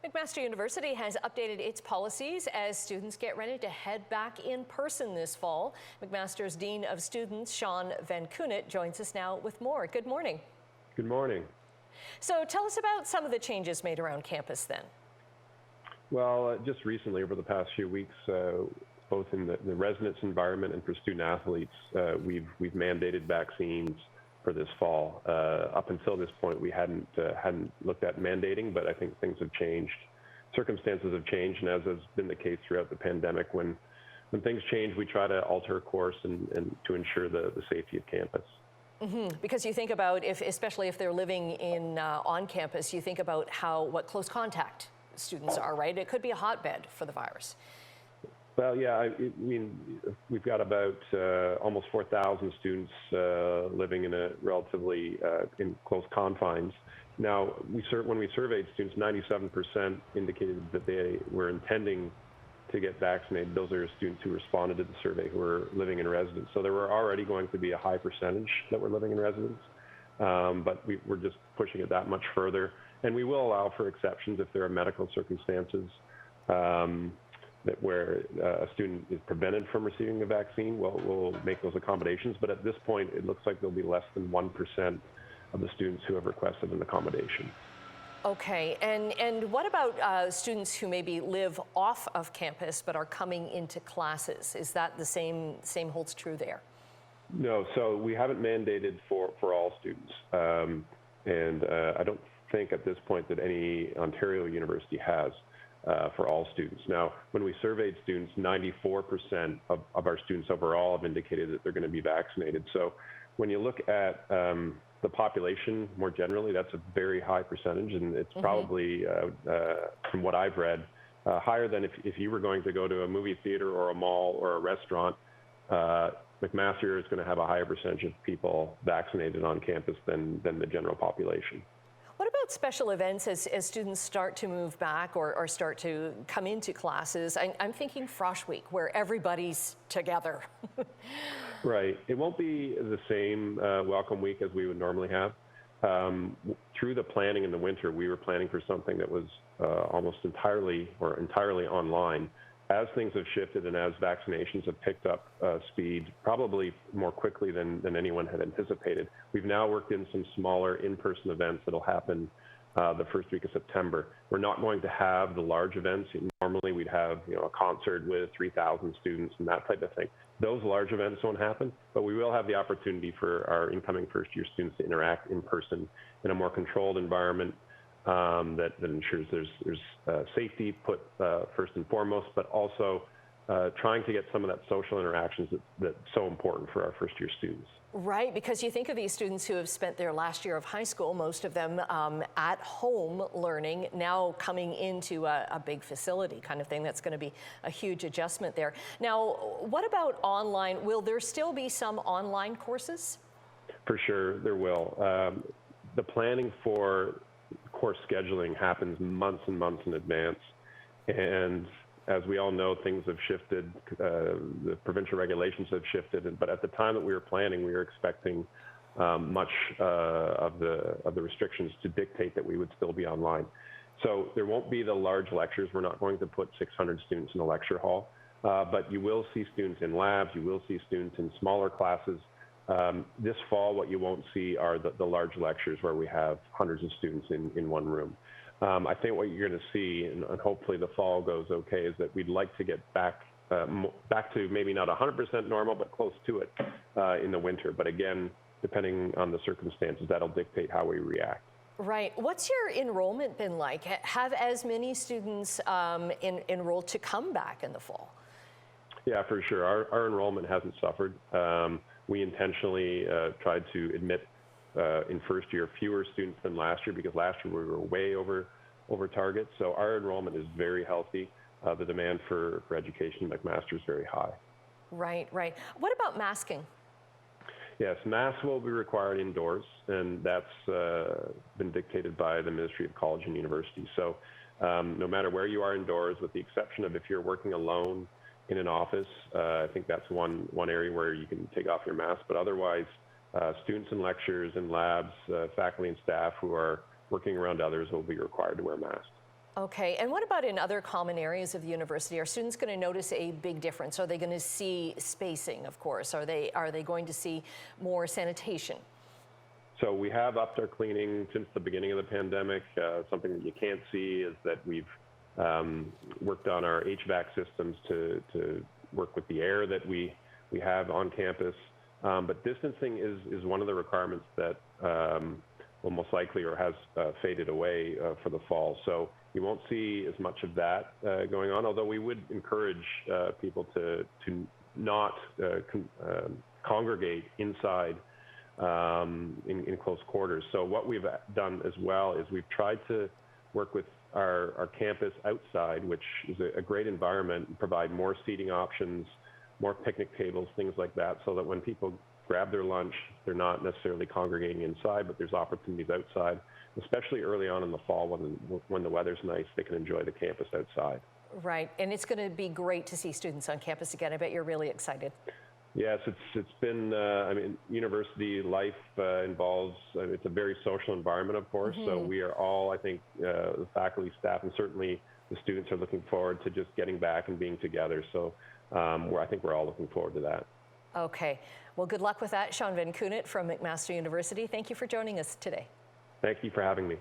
McMaster University has updated its policies as students get ready to head back in person this fall. McMaster's Dean of Students, Sean Van Koughnett, joins us now with more. Good morning. Good morning. So tell us about some of the changes made around campus then. Well, just recently, over the past few weeks, both in the residence environment and for student athletes, we've mandated vaccines for this fall. Up until this point, we hadn't looked at mandating, but I think things have changed. Circumstances have changed, and as has been the case throughout the pandemic, when things change, we try to alter course and to ensure the safety of campus. Because you think about, especially if they're living on campus, you think about what close contact students are, right? It could be a hotbed for the virus. Well, yeah, I mean, we've got about almost 4,000 students living in a relatively in close confines. Now, when we surveyed students, 97% indicated that they were intending to get vaccinated. Those are students who responded to the survey who were living in residence. So there were already going to be a high percentage that were living in residence, but we're just pushing it that much further. And we will allow for exceptions if there are medical circumstances where a student is prevented from receiving the vaccine. We'll make those accommodations. But at this point, it looks like there'll be less than 1% of the students who have requested an accommodation. Okay, and what about students who maybe live off of campus but are coming into classes? Is that the same holds true there? No, so we haven't mandated for all students. And I don't think at this point that any Ontario university has for all students. Now, when we surveyed students, 94% of our students overall have indicated that they're going to be vaccinated. So when you look at the population more generally, that's a very high percentage, and it's probably, from what I've read, higher than if you were going to go to a movie theater or a mall or a restaurant. McMaster is going to have a higher percentage of people vaccinated on campus than the general population. What about special events as students start to move back or start to come into classes? I'm thinking Frosh Week, where everybody's together. Right. It won't be the same welcome week as we would normally have. Through the planning in the winter, we were planning for something that was almost entirely online. As things have shifted and as vaccinations have picked up speed, probably more quickly than anyone had anticipated, we've now worked in some smaller in-person events that'll happen the first week of September. We're not going to have the large events. Normally we'd have a concert with 3,000 students and that type of thing. Those large events won't happen, but we will have the opportunity for our incoming first-year students to interact in person in a more controlled environment. That ensures there's safety put first and foremost, but also trying to get some of that social interactions that's so important for our first-year students. Right, because you think of these students who have spent their last year of high school, most of them at home learning, now coming into a big facility kind of thing. That's going to be a huge adjustment there. Now, what about online? Will there still be some online courses? For sure, there will. The planning for course scheduling happens months and months in advance, and as we all know, things have shifted. The provincial regulations have shifted, but at the time that we were planning, we were expecting much of the restrictions to dictate that we would still be online. So there won't be the large lectures. We're not going to put 600 students in a lecture hall, but you will see students in labs. You will see students in smaller classes. This fall, what you won't see are the large lectures where we have hundreds of students in one room. I think what you're going to see, and hopefully the fall goes okay, is that we'd like to get back to maybe not 100% normal, but close to it in the winter. But again, depending on the circumstances, that'll dictate how we react. Right. What's your enrollment been like? Have as many students enrolled to come back in the fall? Yeah, for sure. Our enrollment hasn't suffered. We intentionally tried to admit in first year fewer students than last year, because last year we were way over target. So our enrollment is very healthy. The demand for education at McMaster is very high. Right, right. What about masking? Yes, masks will be required indoors, and that's been dictated by the Ministry of College and University. So no matter where you are indoors, with the exception of if you're working alone in an office, I think that's one area where you can take off your mask, but otherwise students in lectures and labs, faculty and staff who are working around others will be required to wear masks. Okay, and what about in other common areas of the university? Are students going to notice a big difference? Are they going to see spacing, of course? Are they going to see more sanitation? So we have upped our cleaning since the beginning of the pandemic. Something that you can't see is that we've worked on our HVAC systems to work with the air that we have on campus. But distancing is one of the requirements that will most likely or has faded away for the fall. So you won't see as much of that going on, although we would encourage people to not congregate inside in close quarters. So what we've done as well is we've tried to work with our campus outside, which is a great environment, and provide more seating options, more picnic tables, things like that, so that when people grab their lunch, they're not necessarily congregating inside, but there's opportunities outside, especially early on in the fall when the weather's nice, they can enjoy the campus outside. Right, and it's going to be great to see students on campus again. I bet you're really excited. Yes, it's been, I mean, university life involves, it's a very social environment, of course, so we are all, I think, the faculty, staff, and certainly the students are looking forward to just getting back and being together. So I think we're all looking forward to that. Okay, well, good luck with that. Sean Van Koughnett from McMaster University, thank you for joining us today. Thank you for having me.